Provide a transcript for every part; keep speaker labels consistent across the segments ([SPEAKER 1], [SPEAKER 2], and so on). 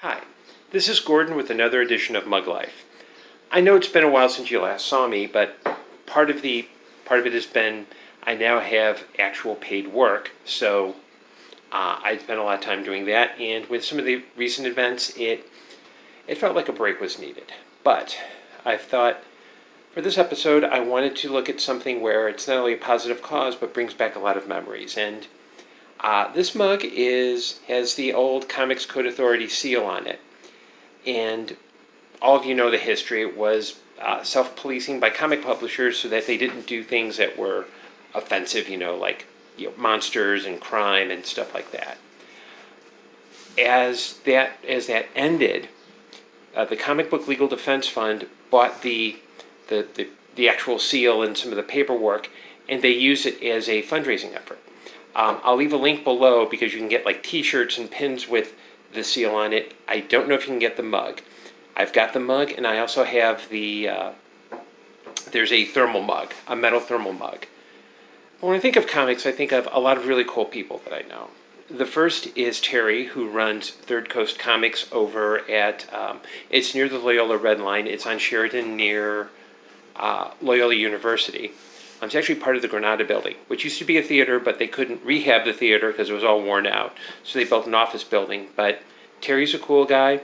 [SPEAKER 1] Hi, this is Gordon with another edition of Mug Life. I know it's been a while since you last saw me, but part of it has been I now have actual paid work, so I spent a lot of time doing that. And with some of the recent events, it felt like a break was needed. But I thought for this episode, I wanted to look at something where it's not only a positive cause, but brings back a lot of memories. And this mug has the old Comics Code Authority seal on it. And all of you know the history. It was self-policing by comic publishers so that they didn't do things that were offensive, like monsters and crime and stuff like that. As that ended, the Comic Book Legal Defense Fund bought the actual seal and some of the paperwork, and they use it as a fundraising effort. I'll leave a link below because you can get like T-shirts and pins with the seal on it. I don't know if you can get the mug. I've got the mug, and I also have there's a thermal mug, a metal thermal mug. When I think of comics, I think of a lot of really cool people that I know. The first is Terry, who runs Third Coast Comics over at, it's near the Loyola Red Line. It's on Sheridan near Loyola University. It's actually part of the Granada building, which used to be a theater, but they couldn't rehab the theater because it was all worn out. So they built an office building. But Terry's a cool guy.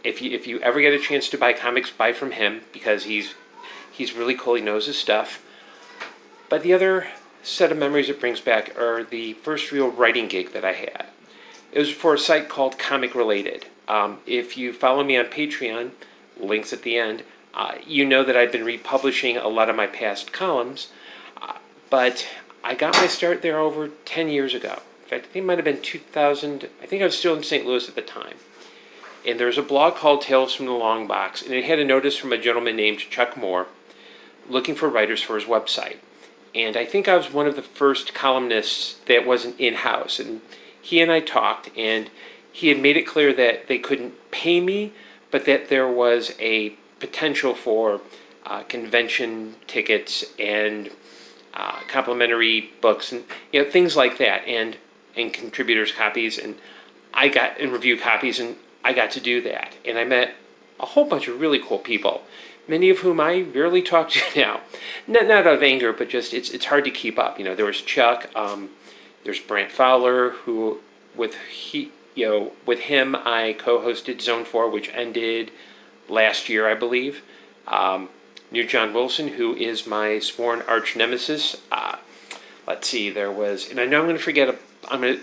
[SPEAKER 1] If you ever get a chance to buy comics, buy from him because he's really cool. He knows his stuff. But the other set of memories it brings back are the first real writing gig that I had. It was for a site called Comic Related. If you follow me on Patreon, links at the end, you know that I've been republishing a lot of my past columns, but I got my start there over 10 years ago. In fact, I think it might have been 2000. I think I was still in St. Louis at the time. And there was a blog called Tales from the Long Box, and it had a notice from a gentleman named Chuck Moore looking for writers for his website. And I think I was one of the first columnists that wasn't in-house. And he and I talked, and he had made it clear that they couldn't pay me, but that there was a potential for convention tickets and complimentary books and things like that, and contributors' copies, and review copies, and I got to do that. And I met a whole bunch of really cool people, many of whom I rarely talk to now. Not out of anger, but just it's hard to keep up. There was Chuck, there's Brant Fowler, who with him I co-hosted Zone 4, which ended last year, I believe. Knew John Wilson, who is my sworn arch nemesis. Let's see, there was, and I know I'm going to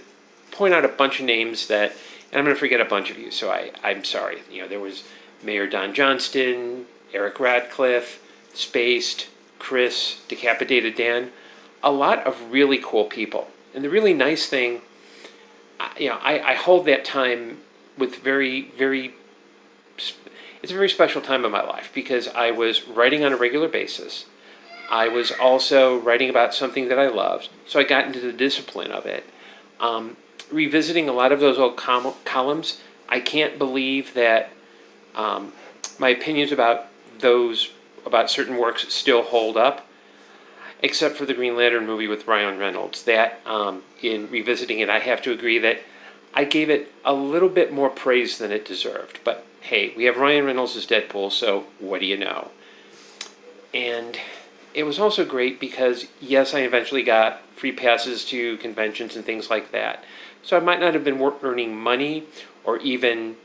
[SPEAKER 1] point out a bunch of names and I'm going to forget a bunch of you, so I'm sorry. There was Mayor Don Johnston, Eric Radcliffe, Spaced, Chris, Decapitated Dan, a lot of really cool people. And the really nice thing, I hold that time with it's a very special time in my life because I was writing on a regular basis. I was also writing about something that I loved, so I got into the discipline of it. Revisiting a lot of those old columns, I can't believe that my opinions about certain works still hold up, except for the Green Lantern movie with Ryan Reynolds. That, in revisiting it, I have to agree that I gave it a little bit more praise than it deserved. But hey, we have Ryan Reynolds as Deadpool, so what do you know? And it was also great because, yes, I eventually got free passes to conventions and things like that. So I might not have been earning money, or even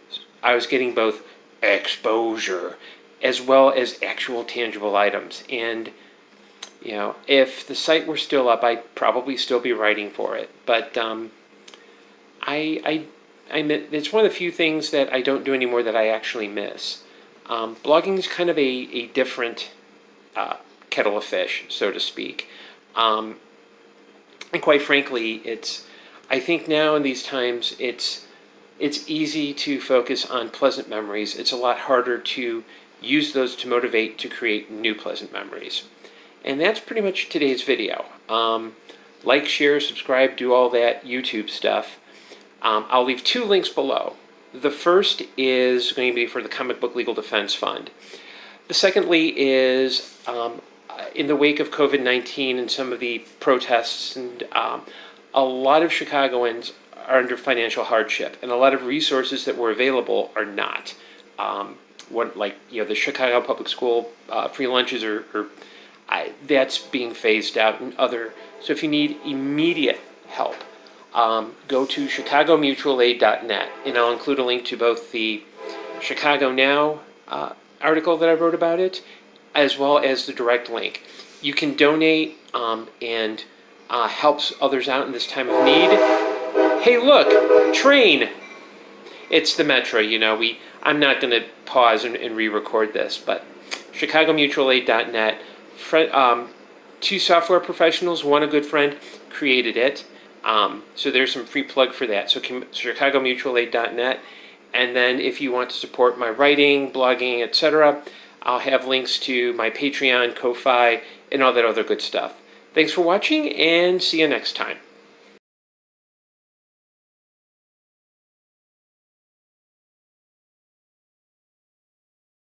[SPEAKER 1] I was getting both exposure as well as actual tangible items. And, if the site were still up, I'd probably still be writing for it. But it's one of the few things that I don't do anymore that I actually miss. Blogging is kind of a different kettle of fish, so to speak. And quite frankly, I think now in these times, it's easy to focus on pleasant memories. It's a lot harder to use those to motivate to create new pleasant memories. And that's pretty much today's video. Like, share, subscribe, do all that YouTube stuff. I'll leave two links below. The first is going to be for the Comic Book Legal Defense Fund. The secondly is in the wake of COVID-19 and some of the protests, and a lot of Chicagoans are under financial hardship, and a lot of resources that were available are not. The Chicago Public School free lunches that's being phased out, and other. So if you need immediate help, go to chicagomutualaid.net, and I'll include a link to both the Chicago Now article that I wrote about it, as well as the direct link. You can donate and helps others out in this time of need. Hey, look, train! It's the Metro. I'm not going to pause and re-record this, but chicagomutualaid.net. Two software professionals, one a good friend, created it. So there's some free plug for that. So chicagomutualaid.net. And then if you want to support my writing, blogging, etc., I'll have links to my Patreon, Ko-Fi, and all that other good stuff. Thanks for watching, and see you next time.